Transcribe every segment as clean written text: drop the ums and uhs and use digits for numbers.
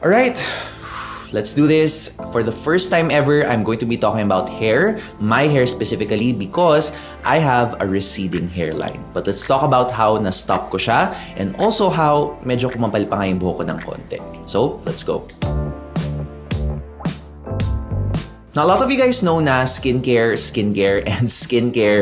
Alright, let's do this. For the first time ever, I'm going to be talking about hair, my hair specifically, because I have a receding hairline. But let's talk about how na-stop ko siya and also how medyo kumapal pa nga yung buhok ko ng konti. So, let's go. Now, a lot of you guys know na skincare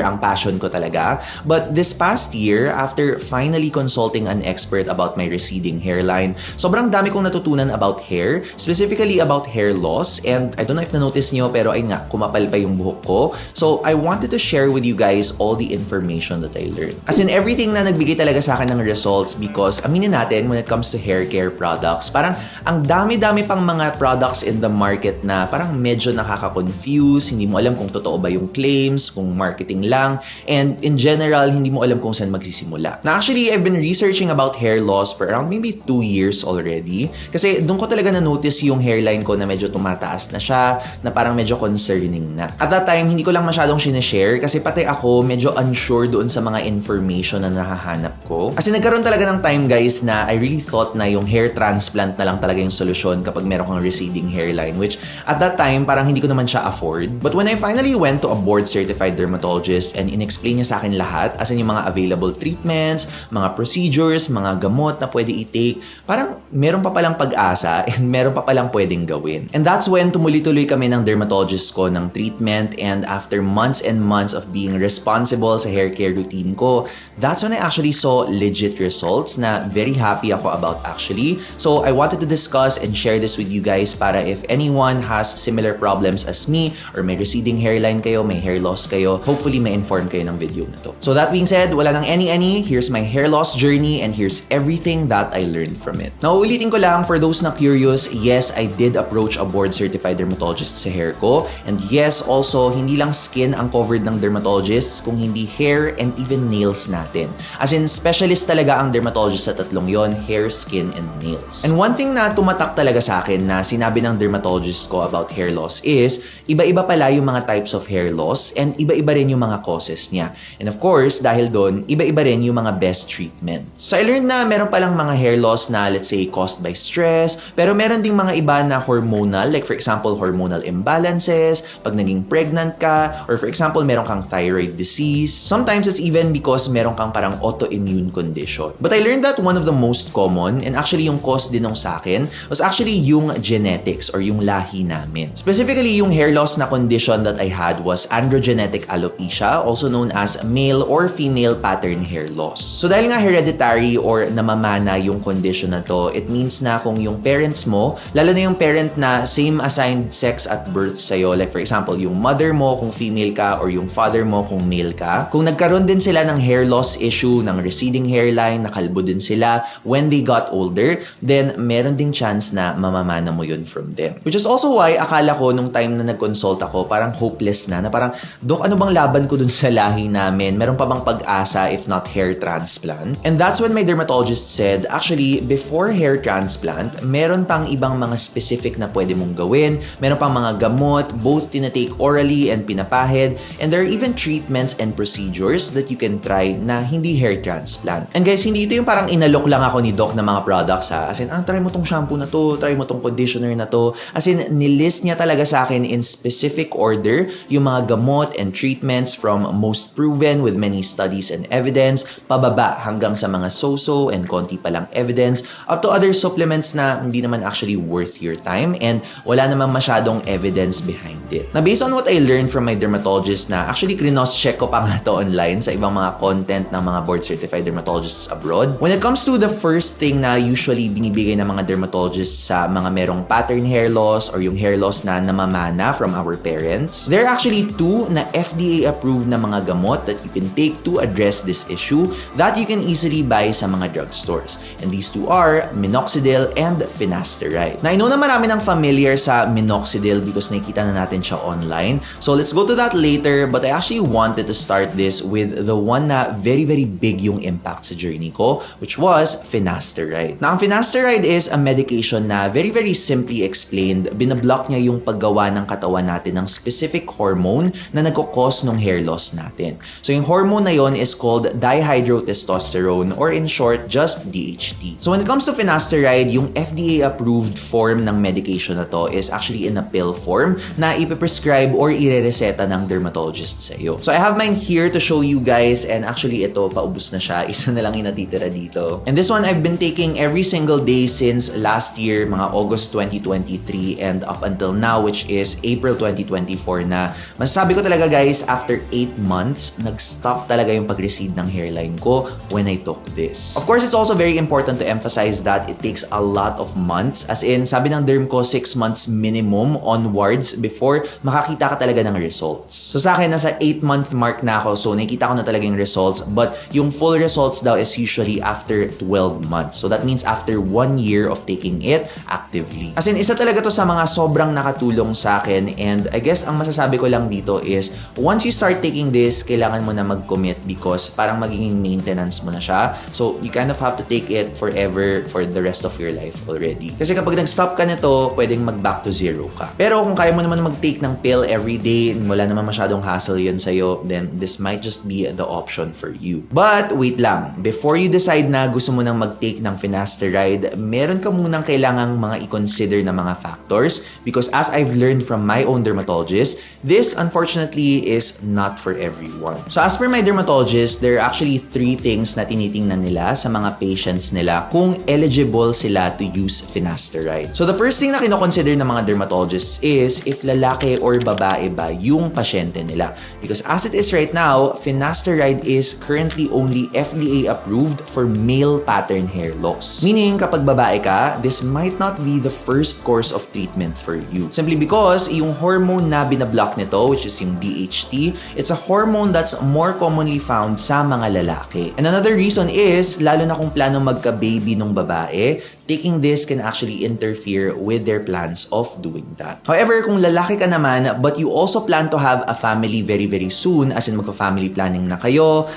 ang passion ko talaga. But this past year, after finally consulting an expert about my receding hairline, sobrang dami kong natutunan about hair, specifically about hair loss. And I don't know if na-notice nyo, pero ay nga, kumapal pa yung buhok ko. So, I wanted to share with you guys all the information that I learned. As in, everything na nagbigay talaga sa akin ng results because, aminin natin, when it comes to hair care products, parang ang dami-dami pang mga products in the market na parang medyo confused, hindi mo alam kung totoo ba yung claims, kung marketing lang, and in general, hindi mo alam kung saan magsisimula. Na actually, I've been researching about hair loss for around maybe 2 years already. Kasi doon ko talaga na-notice yung hairline ko na medyo tumataas na siya, na parang medyo concerning na. At that time, hindi ko lang masyadong sinishare kasi pati ako medyo unsure doon sa mga information na nahahanap ko. Kasi nagkaroon talaga ng time, guys, na I really thought na yung hair transplant na lang talaga yung solusyon kapag meron kang receding hairline, which at that time, parang hindi ko naman siya afford. But when I finally went to a board-certified dermatologist and in-explain niya sa akin lahat, as in yung mga available treatments, mga procedures, mga gamot na pwede i-take, parang meron pa palang pag-asa and meron pa palang pwedeng gawin. And that's when tumuli-tuloy kami ng dermatologist ko ng treatment, and after months and months of being responsible sa hair care routine ko, that's when I actually saw legit results na very happy ako about actually. So I wanted to discuss and share this with you guys para if anyone has similar problems as me, or may receding hairline kayo, may hair loss kayo, hopefully may inform kayo ng video na to. So that being said, wala nang any, here's my hair loss journey and here's everything that I learned from it. Now, ulitin ko lang for those na curious, yes, I did approach a board-certified dermatologist sa hair ko, and yes, also, hindi lang skin ang covered ng dermatologists, kung hindi hair and even nails natin. As in, specialist talaga ang dermatologist sa tatlong yon, hair, skin, and nails. And one thing na tumatak talaga sa akin na sinabi ng dermatologist ko about hair loss is, iba-iba pala yung mga types of hair loss and iba-iba rin yung mga causes niya. And of course, dahil doon, iba-iba rin yung mga best treatments. So I learned na meron palang mga hair loss na let's say caused by stress, pero meron ding mga iba na hormonal, like for example, hormonal imbalances, pag naging pregnant ka, or for example, meron kang thyroid disease. Sometimes it's even because meron kang parang autoimmune condition. But I learned that one of the most common, and actually yung cause din nung sa akin, was actually yung genetics or yung lahi namin. Specifically, yung hair loss na condition that I had was androgenetic alopecia, also known as male or female pattern hair loss. So dahil nga hereditary or namamana yung condition na to, it means na kung yung parents mo, lalo na yung parent na same assigned sex at birth sa'yo, like for example, yung mother mo kung female ka or yung father mo kung male ka, kung nagkaroon din sila ng hair loss issue, ng receding hairline, nakalbo din sila when they got older, then meron ding chance na mamamana mo yun from them. Which is also why akala ko nung time na nag-consult ako, parang hopeless na parang, Dok, ano bang laban ko dun sa lahi namin? Meron pa bang pag-asa if not hair transplant? And that's when my dermatologist said, actually, before hair transplant, meron pang ibang mga specific na pwede mong gawin. Meron pang mga gamot, both tinatake orally and pinapahid. And there are even treatments and procedures that you can try na hindi hair transplant. And guys, hindi ito yung parang inalok lang ako ni Doc na mga products ha. As in, try mo tong shampoo na to, try mo tong conditioner na to. As in, nilist niya talaga sa akin in specific order yung mga gamot and treatments from most proven with many studies and evidence, pababa hanggang sa mga so-so and konti palang evidence, up to other supplements na hindi naman actually worth your time and wala namang masyadong evidence behind it. Na based on what I learned from my dermatologist na actually krinos-check ko pa nga to online sa ibang mga content ng mga board-certified dermatologists abroad. When it comes to the first thing na usually binibigay ng mga dermatologists sa mga merong pattern hair loss or yung hair loss na namamana from our parents, there are actually two na FDA-approved na mga gamot that you can take to address this issue that you can easily buy sa mga drugstores. And these two are minoxidil and finasteride. Na I know na marami nang familiar sa minoxidil because nakikita na natin siya online. So let's go to that later, but I actually wanted to start this with the one na very big yung impact sa journey ko, which was finasteride. Na ang finasteride is a medication na very simply explained, binablock niya yung paggawa ng katawan natin ng specific hormone na nagkakos ng hair loss natin. So yung hormone na yon is called dihydrotestosterone, or in short, just DHT. So when it comes to finasteride, yung FDA-approved form ng medication na to is actually in a pill form na ipiprescribe or irereseta ng dermatologist sa iyo. So I have mine here to show you guys, and actually ito, paubos na siya. Isa na lang yung natitira dito. And this one I've been taking every single day since last year, mga August 2023, and up until now, which is April 2024 na. Masasabi ko talaga guys, after 8 months, nag-stop talaga yung pag-recede ng hairline ko when I took this. Of course, it's also very important to emphasize that it takes a lot of months. As in, sabi ng derm ko, 6 months minimum onwards before makakita ka talaga ng results. So sa akin, nasa 8-month mark na ako, so nakikita ko na talaga yung results, but yung full results daw is usually after 12 months. So that means after 1 year of taking it actively. As in, isa talaga to sa mga sobrang nakatulong sa akin, and I guess ang masasabi ko lang dito is once you start taking this, kailangan mo na mag-commit because parang magiging maintenance mo na siya. So you kind of have to take it forever for the rest of your life already. Kasi kapag nag-stop ka nito, pwedeng mag-back to zero ka. Pero kung kaya mo naman mag-take ng pill every day, wala naman masyadong hassle yun sa'yo, then this might just be the option for you. But wait lang, before you decide na gusto mo nang mag-take ng finasteride, meron ka munang kailangang mga i-consider na mga factors, because as I've learned from my own dermatologist, this unfortunately is not for everyone. So as per my dermatologist, there are actually 3 things na tinitingnan nila sa mga patients nila kung eligible sila to use finasteride. So the first thing na kino-consider ng mga dermatologists is if lalaki or babae ba yung pasyente nila. Because as it is right now, finasteride is currently only FDA approved for male pattern hair loss. Meaning, kapag babae ka, this might not be the first course of treatment for you. Simply because yung hormone na binablock nito, which is yung DHT, it's a hormone that's more commonly found sa mga lalaki. And another reason is, lalo na kung plano magka-baby nung babae, taking this can actually interfere with their plans of doing that. However, kung lalaki ka naman, but you also plan to have a family very, very soon, as in magpa-family planning na kayo,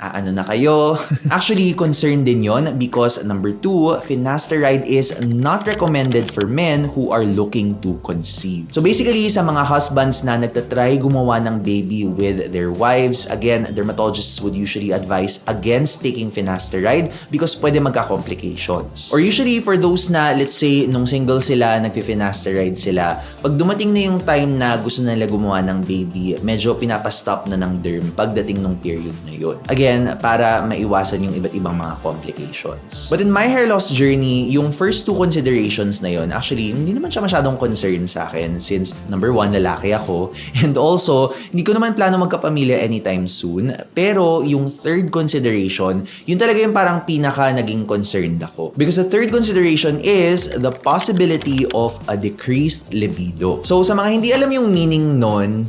ano na kayo. Actually, concerned din yon because number 2, finasteride is not recommended for men who are looking to conceive. So basically, sa mga husbands na nagtatry gumawa ng baby with their wives, again, dermatologists would usually advise against taking finasteride because pwede magka-complications. Or usually, for those na, let's say, nung single sila, nagpi-finasteride sila, pag dumating na yung time na gusto nila gumawa ng baby, medyo pinapastop na ng derm pagdating nung period na yun. Again, para maiwasan yung iba't ibang mga complications. But in my hair loss journey, yung first 2 considerations na yun, actually, hindi naman siya masyadong concern sa akin since number 1, lalaki ako, and also, hindi ko naman plano magkapamilya anytime soon. Pero yung third consideration, yun talaga yung parang pinaka naging concerned ako. Because the third consideration is the possibility of a decreased libido. So sa mga hindi alam yung meaning nun,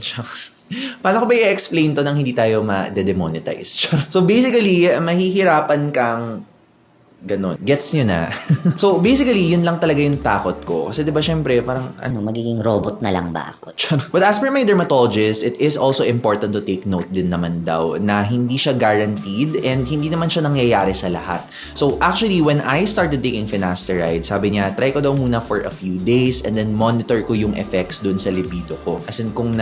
paano ko ba i-explain to nang hindi tayo ma-demonetize? So basically, mahihirapan kang ganon. Gets nyo na? So basically, yun lang talaga yung takot ko. Kasi diba syempre, parang magiging robot na lang ba ako? But as per my dermatologist, it is also important to take note din naman daw na hindi siya guaranteed and hindi naman siya nangyayari sa lahat. So actually, when I started taking finasteride, sabi niya, try ko daw muna for a few days and then monitor ko yung effects dun sa libido ko. As in, kung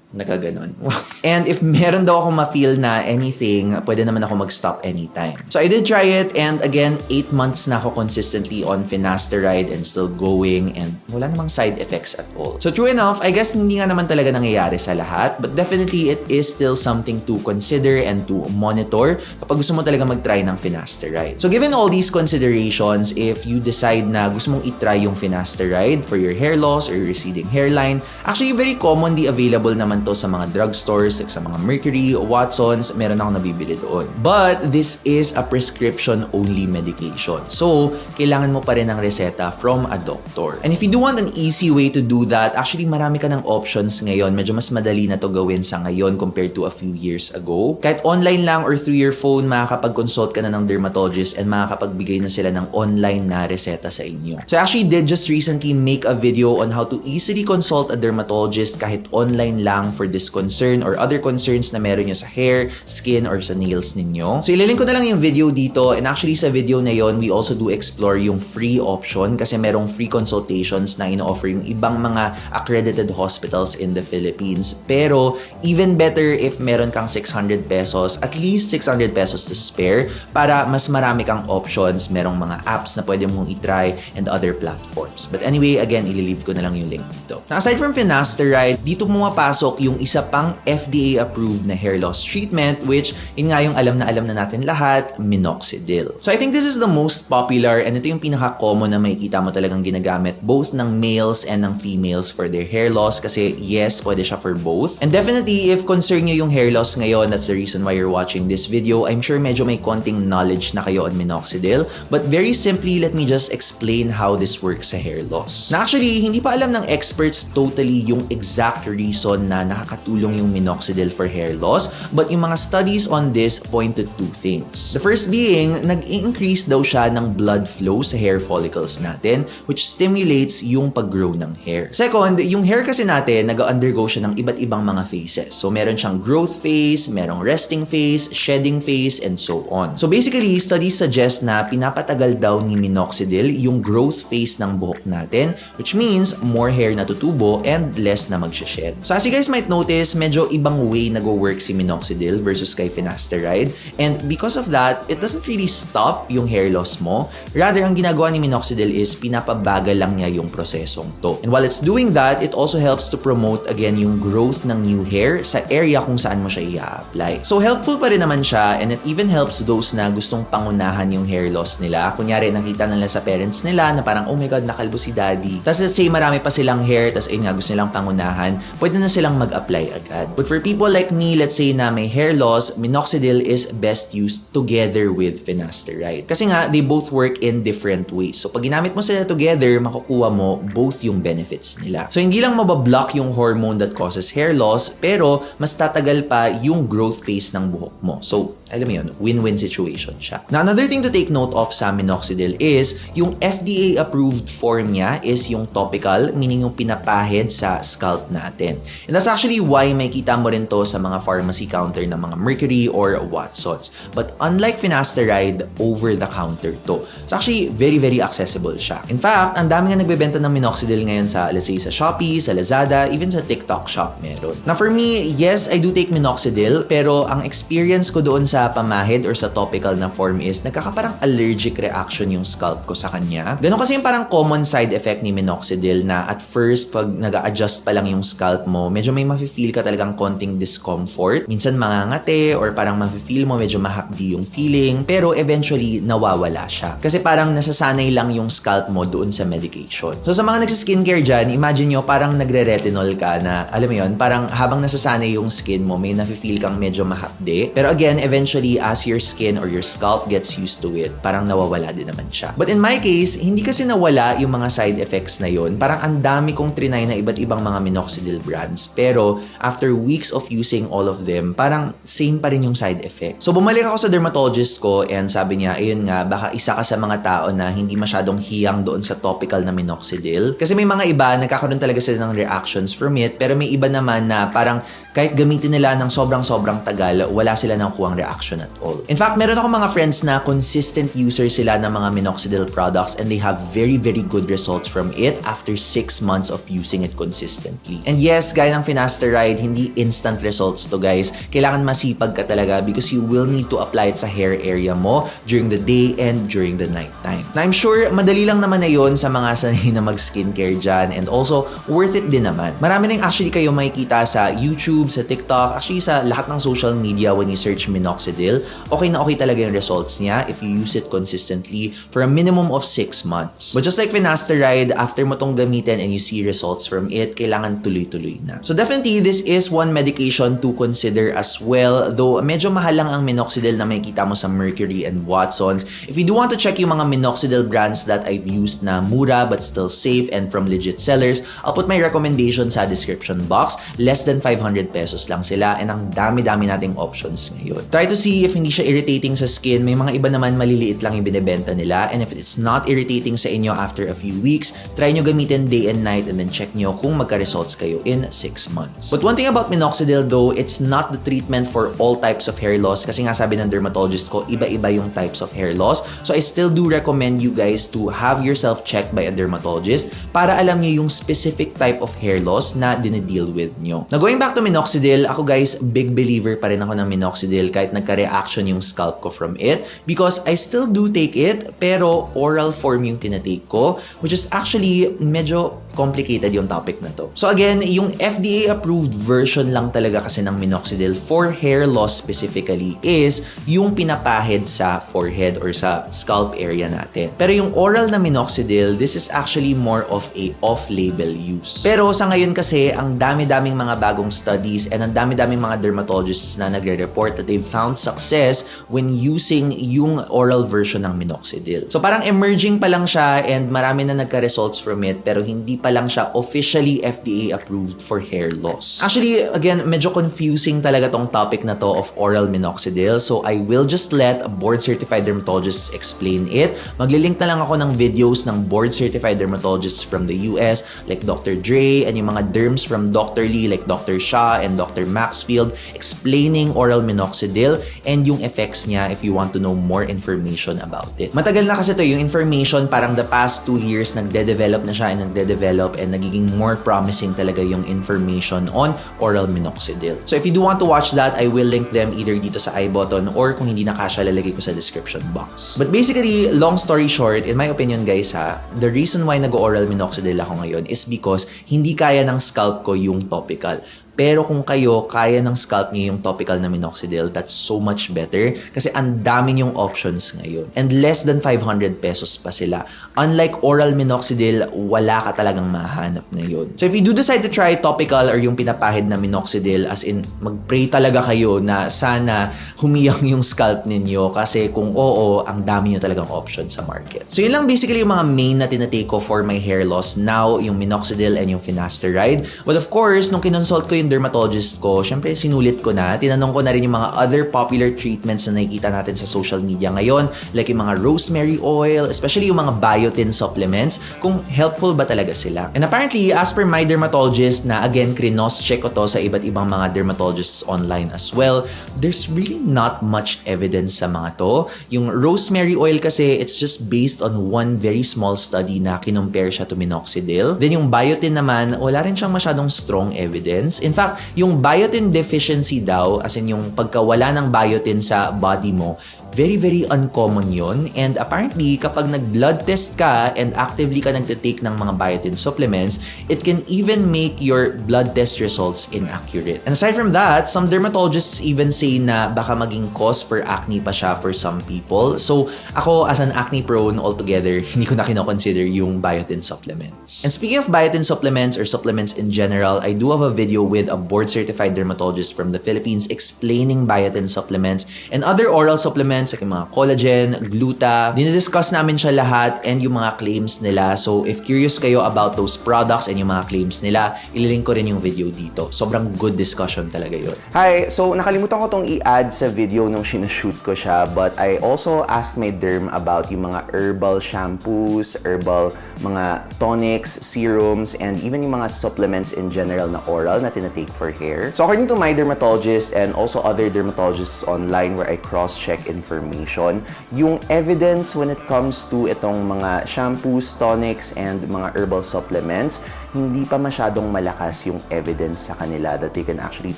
nakaganon. And if meron daw ako ma-feel na anything, pwede naman ako mag-stop anytime. So I did try it, and again, 8 months na ako consistently on finasteride and still going, and wala namang side effects at all. So true enough, I guess hindi nga naman talaga nangyayari sa lahat, but definitely it is still something to consider and to monitor kapag gusto mo talaga mag-try ng finasteride. So given all these considerations, if you decide na gusto mong i-try yung finasteride for your hair loss or your receding hairline, actually very commonly available naman to sa mga drugstores, like sa mga Mercury, Watsons, meron akong nabibili doon. But this is a prescription-only medication. So, kailangan mo pa rin ng reseta from a doctor. And if you do want an easy way to do that, actually marami ka ng options ngayon. Medyo mas madali na to gawin sa ngayon compared to a few years ago. Kahit online lang or through your phone, makakapag-consult ka na ng dermatologist and makakapagbigay na sila ng online na reseta sa inyo. So, I actually did just recently make a video on how to easily consult a dermatologist kahit online lang lang for this concern or other concerns na meron nyo sa hair, skin, or sa nails ninyo. So ililink ko na lang yung video dito, and actually sa video na yon we also do explore yung free option kasi merong free consultations na ino-offer yung ibang mga accredited hospitals in the Philippines. Pero even better if meron kang 600 pesos, at least 600 pesos to spare para mas marami kang options, merong mga apps na pwede mong itry and other platforms. But anyway, again, ililive ko na lang yung link dito. Now, aside from finasteride, dito pumapasok yung isa pang FDA-approved na hair loss treatment, which yun nga yung alam na natin lahat, minoxidil. So I think this is the most popular and ito yung pinaka-common na makikita mo talagang ginagamit both ng males and ng females for their hair loss kasi yes, pwede siya for both. And definitely, if concern nyo yung hair loss ngayon, that's the reason why you're watching this video. I'm sure medyo may konting knowledge na kayo on minoxidil. But very simply, let me just explain how this works sa hair loss. Na actually, hindi pa alam ng experts totally yung exact reason na nakakatulong yung minoxidil for hair loss. But yung mga studies on this point to two things. The first being, nag-increase daw siya ng blood flow sa hair follicles natin, which stimulates yung pag-grow ng hair. Second, yung hair kasi natin, nag-undergo siya ng iba't ibang mga phases. So meron siyang growth phase, merong resting phase, shedding phase, and so on. So basically, studies suggest na pinapatagal daw ni minoxidil yung growth phase ng buhok natin, which means more hair na tutubo and less na magsha-shed. So as you guys might notice, medyo ibang way nag-work si minoxidil versus kay finasteride. And because of that, it doesn't really stop yung hair loss mo. Rather, ang ginagawa ni minoxidil is pinapabagal lang niya yung prosesong to. And while it's doing that, it also helps to promote again yung growth ng new hair sa area kung saan mo siya i-apply. So helpful pa rin naman siya, and it even helps those na gustong pangunahan yung hair loss nila. Kunyari, nakita nila sa parents nila na parang, oh my God, nakalbo si daddy. Tapos let's say marami pa silang hair, tapos ayun nga, gusto nilang pangunahan, pwede na silang mag-apply agad. But for people like me, let's say na may hair loss, minoxidil is best used together with finasteride. Kasi nga, they both work in different ways. So pag ginamit mo sila together, makukuha mo both yung benefits nila. So hindi lang mabablock yung hormone that causes hair loss, pero mas tatagal pa yung growth phase ng buhok mo. So, alam mo yun, win-win situation siya. Now, another thing to take note of sa minoxidil is yung FDA-approved form niya is yung topical, meaning yung pinapahid sa scalp natin. And that's actually why may kita mo rin to sa mga pharmacy counter ng mga Mercury or Watsons. But unlike finasteride, over-the-counter to. So actually, very, very accessible siya. In fact, ang dami nga nagbebenta ng minoxidil ngayon sa, let's say, sa Shopee, sa Lazada, even sa TikTok shop meron. Now for me, yes, I do take minoxidil, pero ang experience ko doon sa pamahid or sa topical na form is nagkakaparang allergic reaction yung scalp ko sa kanya. Ganun kasi yung parang common side effect ni minoxidil na at first, pag nag-a-adjust pa lang yung scalp mo, medyo may mafe-feel ka talagang konting discomfort. Minsan mangangate or parang mafe-feel mo medyo mahapdi yung feeling, pero eventually nawawala siya. Kasi parang nasasanay lang yung scalp mo doon sa medication. So sa mga nagsiskincare dyan, imagine nyo parang nagre-retinol ka na, alam mo yun, parang habang nasasanay yung skin mo, may nafe-feel kang medyo mahapdi. Pero again, eventually, as your skin or your scalp gets used to it, parang nawawala din naman siya. But in my case, hindi kasi nawala yung mga side effects na yun. Parang ang dami kong trinay na iba't ibang mga minoxidil brands. Pero after weeks of using all of them, parang same pa rin yung side effect. So bumalik ako sa dermatologist ko and sabi niya, ayun nga, baka isa ka sa mga tao na hindi masyadong hiyang doon sa topical na minoxidil. Kasi may mga iba, nagkakaroon talaga sila ng reactions from it, pero may iba naman na parang kahit gamitin nila ng sobrang tagal, wala sila nakukuhang reaction at all. In fact, meron ako mga friends na consistent users sila ng mga minoxidil products and they have very, very good results from it after 6 months of using it consistently. And yes, gaya ng finasteride, hindi instant results to guys. Kailangan masipag ka talaga because you will need to apply it sa hair area mo during the day and during the night time. Now, I'm sure madali lang naman na yun sa mga sanay na mag-skincare dyan and also worth it din naman. Marami rin actually kayo makikita sa YouTube, sa TikTok, actually sa lahat ng social media when you search minoxidil, okay na okay talaga yung results niya if you use it consistently for a minimum of 6 months. But just like finasteride, after mo tong gamitin and you see results from it, kailangan tuloy-tuloy na. So definitely, this is one medication to consider as well, though medyo mahal lang ang minoxidil na makikita mo sa Mercury and Watsons. If you do want to check yung mga minoxidil brands that I've used na mura but still safe and from legit sellers, I'll put my recommendation sa description box. Less than 500 pesos lang sila and ang dami-dami nating options ngayon. Try to see if hindi siya irritating sa skin. May mga iba naman maliliit lang yung binebenta nila. And if it's not irritating sa inyo after a few weeks, try nyo gamitin day and night and then check nyo kung magka-results kayo in 6 months. But one thing about minoxidil though, it's not the treatment for all types of hair loss kasi nga sabi ng dermatologist ko, iba-iba yung types of hair loss. So I still do recommend you guys to have yourself checked by a dermatologist para alam nyo yung specific type of hair loss na dinideal with nyo. Now going back to minoxidil, ako guys, big believer pa rin ako ng minoxidil kahit nagka-reaction yung scalp ko from it because I still do take it pero oral form yung tinatake ko, which is actually medyo complicated yung topic na to. So again, yung FDA-approved version lang talaga kasi ng minoxidil for hair loss specifically is yung pinapahid sa forehead or sa scalp area natin. Pero yung oral na minoxidil, this is actually more of a off-label use. Pero sa ngayon kasi, ang dami-daming mga bagong studies and ang dami-daming mga dermatologists na nagre-report that they've found success when using yung oral version ng minoxidil. So parang emerging pa lang siya and marami na nagka-results from it pero hindi pa lang siya officially FDA approved for hair loss. Actually, again, medyo confusing talaga tong topic na to of oral minoxidil. So I will just let board-certified dermatologists explain it. Maglilink na lang ako ng videos ng board-certified dermatologists from the US like Dr. Dre and yung mga derms from Dr. Lee like Dr. Shah and Dr. Maxfield explaining oral minoxidil and yung effects niya if you want to know more information about it. Matagal na kasi to yung information, parang the past 2 years nagde-develop na siya and nagde-develop and nagiging more promising talaga yung information on oral minoxidil. So if you do want to watch that, I will link them either dito sa I button or kung hindi na kasya, lalagay ko sa description box. But basically, long story short, in my opinion guys the reason why nag-oral minoxidil ako ngayon is because hindi kaya ng scalp ko yung topical. Pero kung kayo, kaya ng scalp niyo yung topical na minoxidil, that's so much better kasi ang dami yung options ngayon. And less than 500 pesos pa sila. Unlike oral minoxidil, wala ka talagang mahanap ngayon. So if you do decide to try topical or yung pinapahid na minoxidil, as in, mag-pray talaga kayo na sana humiyang yung scalp ninyo kasi kung oo, ang dami nyo talagang options sa market. So yun lang basically yung mga main na tinatake ko for my hair loss now, yung minoxidil and yung finasteride. But of course, nung kinonsult ko yung dermatologist ko, syempre sinulit ko na, tinanong ko na rin yung mga other popular treatments na nakikita natin sa social media ngayon, like yung mga rosemary oil, especially yung mga biotin supplements, kung helpful ba talaga sila. And apparently, as per my dermatologist, na again, krinos-check ko to sa iba't ibang mga dermatologists online as well, there's really not much evidence sa mga to. Yung rosemary oil kasi, it's just based on one very small study na kinumpare siya to minoxidil. Then yung biotin naman, wala rin siyang masyadong strong evidence. In fact, yung biotin deficiency daw, as in yung pagkawala ng biotin sa body mo, very, very uncommon yun. And apparently, kapag nag-blood test ka and actively ka nagtitake ng mga biotin supplements, it can even make your blood test results inaccurate. And aside from that, some dermatologists even say na baka maging cause for acne pa siya for some people. So, ako as an acne prone altogether, hindi ko na kinoconsider yung biotin supplements. And speaking of biotin supplements or supplements in general, I do have a video with a board-certified dermatologist from the Philippines explaining biotin supplements and other oral supplements like yung mga collagen, gluta. Dinidiscuss namin siya lahat and yung mga claims nila. So if curious kayo about those products and yung mga claims nila, ililink ko rin yung video dito. Sobrang good discussion talaga yun. Hi! So nakalimutan ko tong i-add sa video nung sinushoot ko siya, but I also asked my derm about yung mga herbal shampoos, herbal mga tonics, serums, and even yung mga supplements in general na oral na tinatake for hair. So according to my dermatologist and also other dermatologists online where I cross-check information, yung evidence when it comes to itong mga shampoos, tonics, and mga herbal supplements, hindi pa masyadong malakas yung evidence sa kanila that they can actually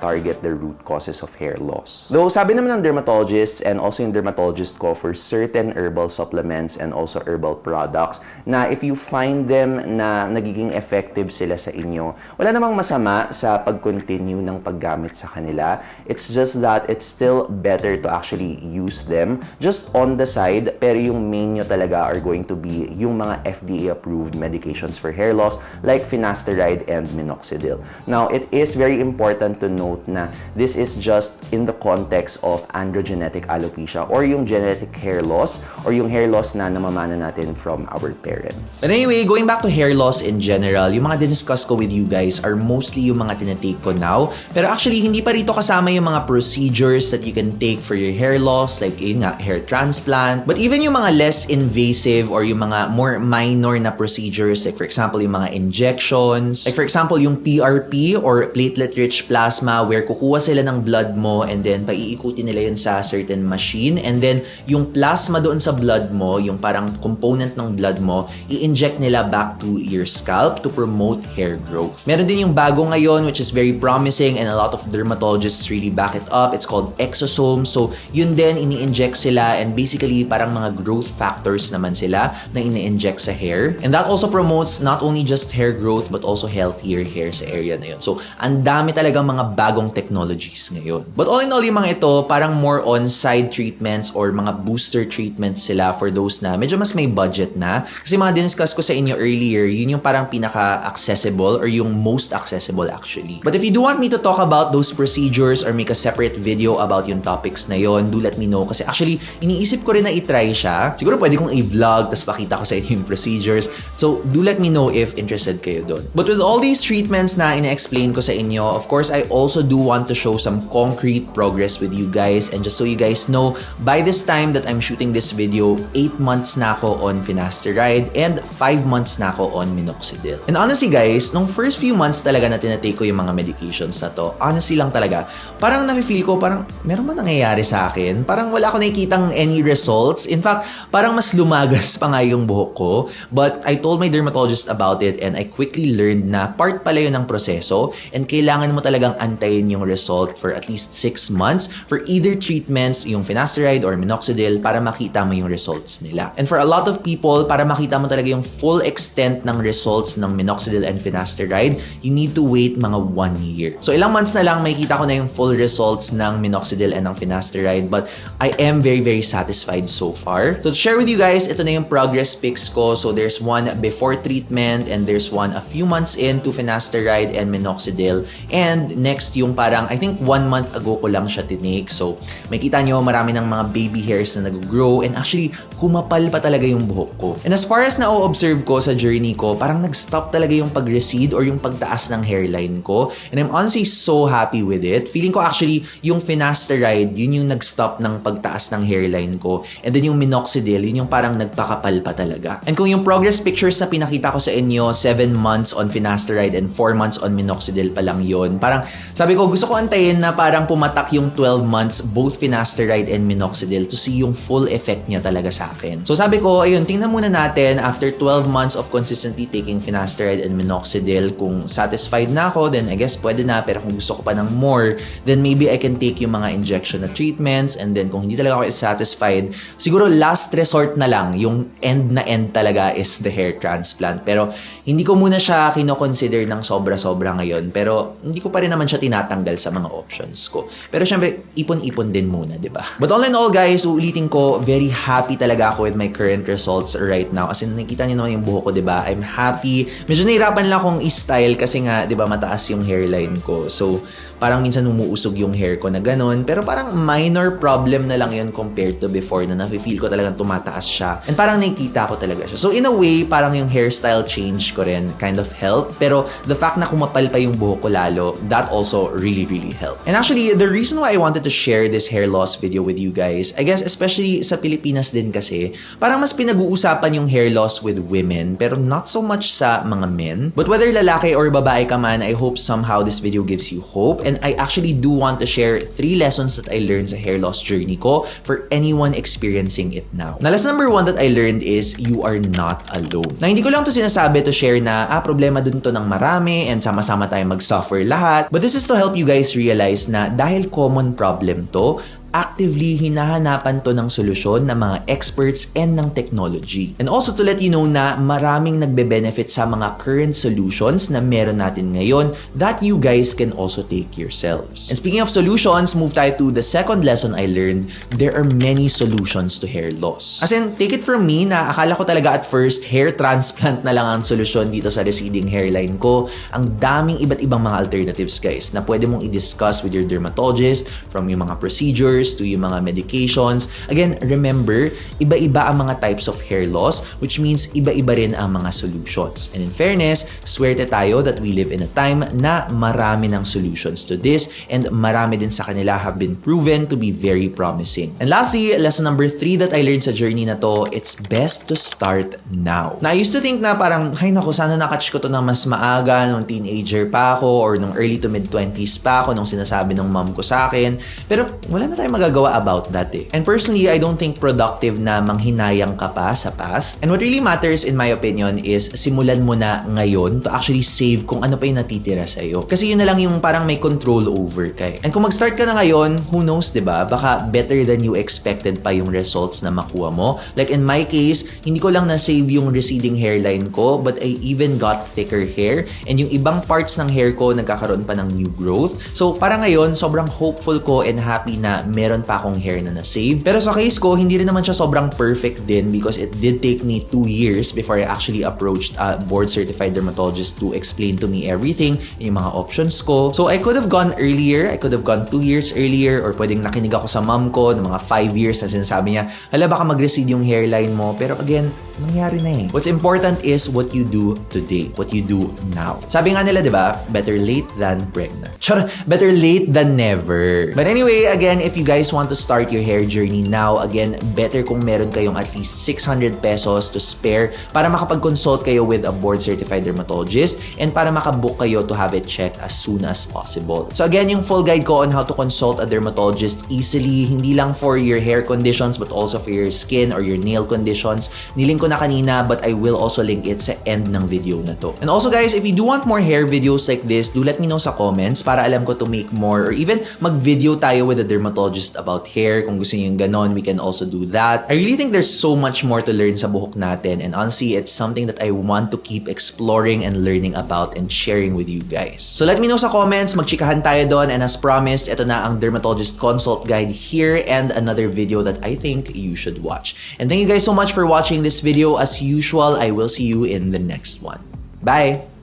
target the root causes of hair loss. Though sabi naman ng dermatologists and also yung dermatologist ko for certain herbal supplements and also herbal products na if you find them na nagiging effective sila sa inyo, wala namang masama sa pag-continue ng paggamit sa kanila. It's just that it's still better to actually use them them just on the side, pero yung main nyo talaga are going to be yung mga FDA-approved medications for hair loss like finasteride and minoxidil. Now, it is very important to note na this is just in the context of androgenetic alopecia or yung genetic hair loss or yung hair loss na namamana natin from our parents. But anyway, going back to hair loss in general, yung mga discuss ko with you guys are mostly yung mga tinatake ko now. Pero actually, hindi pa rito kasama yung mga procedures that you can take for your hair loss, like yun nga, hair transplant. But even yung mga less invasive or yung mga more minor na procedures, like for example, yung mga injections. Like for example, yung PRP or platelet-rich plasma where kukuha sila ng blood mo and then paiikutin nila yun sa certain machine. And then yung plasma doon sa blood mo, yung parang component ng blood mo, i-inject nila back to your scalp to promote hair growth. Meron din yung bago ngayon which is very promising and a lot of dermatologists really back it up. It's called exosomes. So, yun din, ini-inject sila and basically parang mga growth factors naman sila na ini-inject sa hair. And that also promotes not only just hair growth but also healthier hair sa area na yun. So, ang dami talagang mga bagong technologies ngayon. But all in all, yung mga ito, parang more on side treatments or mga booster treatments sila for those na medyo mas may budget na. Kasi mga diniscuss ko sa inyo earlier, yun yung parang pinaka-accessible or yung most accessible actually. But if you do want me to talk about those procedures or make a separate video about yung topics na yon, do let me know. Kasi actually, iniisip ko rin na itry siya. Siguro pwede kong i-vlog, tapos pakita ko sa inyo yung procedures. So, do let me know if interested kayo doon. But with all these treatments na ina-explain ko sa inyo, of course, I also do want to show some concrete progress with you guys. And just so you guys know, by this time that I'm shooting this video, 8 months na ako on finasteride and 5 months na ako on minoxidil. And honestly guys, nung first few months talaga na tinatake ko yung mga medications na to, honestly lang talaga, parang nafe-feel ko parang meron ba nangyayari sa akin? Parang wala ako nakikitang any results. In fact, parang mas lumagas pa nga yung buhok ko. But I told my dermatologist about it and I quickly learned na part pala yun ng proseso and kailangan mo talagang antayin yung result for at least 6 months for either treatments, yung finasteride or minoxidil, para makita mo yung results nila. And for a lot of people, para makita mo talaga yung full extent ng results ng minoxidil and finasteride, you need to wait mga 1 year. So ilang months na lang makikita ko na yung full results ng minoxidil and ng finasteride, but I am very satisfied so far. So to share with you guys, ito na yung progress pics ko. So there's one before treatment and there's one a few months into finasteride and minoxidil. And next yung parang I think 1 month ago ko lang siya tinake. So makita nyo marami ng mga baby hairs na nag-grow and actually kumapal pa talaga yung buhok ko. And as far as na-observe ko sa journey ko, parang nag-stop talaga yung pag-recede or yung pagtaas ng hairline ko. And I'm honestly so happy with it. Feeling ko actually yung finasteride, yun yung nag-stop ng pagtaas ng hairline ko. And then yung minoxidil, yun yung parang nagpakapal pa talaga. And kung yung progress pictures na pinakita ko sa inyo, 7 months on finasteride and 4 months on minoxidil pa lang yun. Parang sabi ko, gusto ko antayin na parang pumatak yung 12 months both finasteride and minoxidil to see yung full effect niya talaga sa akin. So sabi ko, ayun, tingnan muna natin after 12 months of consistently taking finasteride and minoxidil, kung satisfied na ako, then I guess pwede na. Pero kung gusto ko pa ng more, then maybe I can take yung mga injection na treatments. And then kung hindi talaga ako satisfied, siguro last resort na lang, yung end talaga is the hair transplant. Pero hindi ko muna siya kino-consider ng sobra-sobra ngayon. Pero hindi ko pa rin naman siya tinatanggal sa mga options ko. Pero syempre, ipon-ipon din muna, di ba? But all in all guys, uulitin ko, very happy talaga ako with my current results right now. Kasi nakikita niyo naman yung buhok ko, di ba? I'm happy. Medyo nahirapan lang akong i-style kasi nga, di ba, mataas yung hairline ko. So, parang minsan umuusog yung hair ko na ganun. Pero parang minor problem na lang yun compared to before na nafe-feel ko talagang tumataas siya. And parang nakikita ko talaga siya. So, in a way, parang yung hairstyle change ko rin kind of helped. Pero the fact na kumapal pa yung buhok ko lalo, that also really helped. And actually, the reason why I wanted to share this hair loss video with you guys, I guess especially sa Pilipinas din kasi, parang mas pinag-uusapan yung hair loss with women, pero not so much sa mga men. But whether lalaki or babae ka man, I hope somehow this video gives you hope. And I actually do want to share 3 lessons that I learned sa hair loss journey ko for anyone experiencing it now. Na lesson number 1 that I learned is you are not alone. Na hindi ko lang to sinasabi to share na problema dun to ng marami and sama-sama tayo mag-suffer lahat. But this is to help you guys realize na dahil common problem to, actively hinahanapan to ng solusyon ng mga experts and ng technology. And also to let you know na maraming nagbe-benefit sa mga current solutions na meron natin ngayon that you guys can also take yourselves. And speaking of solutions, move tayo to the second lesson I learned. There are many solutions to hair loss. As in, take it from me na akala ko talaga at first hair transplant na lang ang solusyon dito sa receding hairline ko. Ang daming iba't ibang mga alternatives guys na pwede mong i-discuss with your dermatologist, from yung mga procedures to yung mga medications. Again, remember, iba-iba ang mga types of hair loss, which means iba-iba rin ang mga solutions. And in fairness, swerte tayo that we live in a time na marami ng solutions to this and marami din sa kanila have been proven to be very promising. And lastly, lesson number 3 that I learned sa journey na to, it's best to start now. Na I used to think na parang, ay naku, sana nakatch ko to na mas maaga nung teenager pa ako or nung early to mid-20s pa ako nung sinasabi ng mom ko sa akin. Pero wala na tayong magagawa about that eh. And personally, I don't think productive na manghinayang ka pa sa past. And what really matters in my opinion is simulan mo na ngayon to actually save kung ano pa yung natitira sa'yo. Kasi yun na lang yung parang may control over ka eh. And kung mag-start ka na ngayon, who knows, diba? Baka better than you expected pa yung results na makuha mo. Like in my case, hindi ko lang na-save yung receding hairline ko, but I even got thicker hair. And yung ibang parts ng hair ko, nagkakaroon pa ng new growth. So para ngayon, sobrang hopeful ko and happy na meron pa akong hair na na-save. Pero sa case ko, hindi rin naman siya sobrang perfect din because it did take me 2 years before I actually approached a board-certified dermatologist to explain to me everything, yung mga options ko. So I could have gone earlier, I could have gone 2 years earlier, or pwedeng nakinig ako sa mom ko ng mga 5 years na sinasabi niya, hala baka mag-recede yung hairline mo. Pero again, nangyari na eh. What's important is what you do today, what you do now. Sabi nga nila, di ba, better late than pregnant. Char, better late than never. But anyway, again, if you guys want to start your hair journey now, again, better kung meron kayong at least 600 pesos to spare para makapag-consult kayo with a board-certified dermatologist and para makabook kayo to have it checked as soon as possible. So again, yung full guide ko on how to consult a dermatologist easily, hindi lang for your hair conditions but also for your skin or your nail conditions. Nilink ko na kanina but I will also link it sa end ng video na to. And also guys, if you do want more hair videos like this, do let me know sa comments para alam ko to make more or even mag-video tayo with a dermatologist about hair. Kung gusto niyo yung ganon, we can also do that. I really think there's so much more to learn sa buhok natin and honestly, it's something that I want to keep exploring and learning about and sharing with you guys. So let me know sa comments, magchikahan tayo doon, and as promised, ito na ang dermatologist consult guide here and another video that I think you should watch. And thank you guys so much for watching this video. As usual, I will see you in the next one. Bye!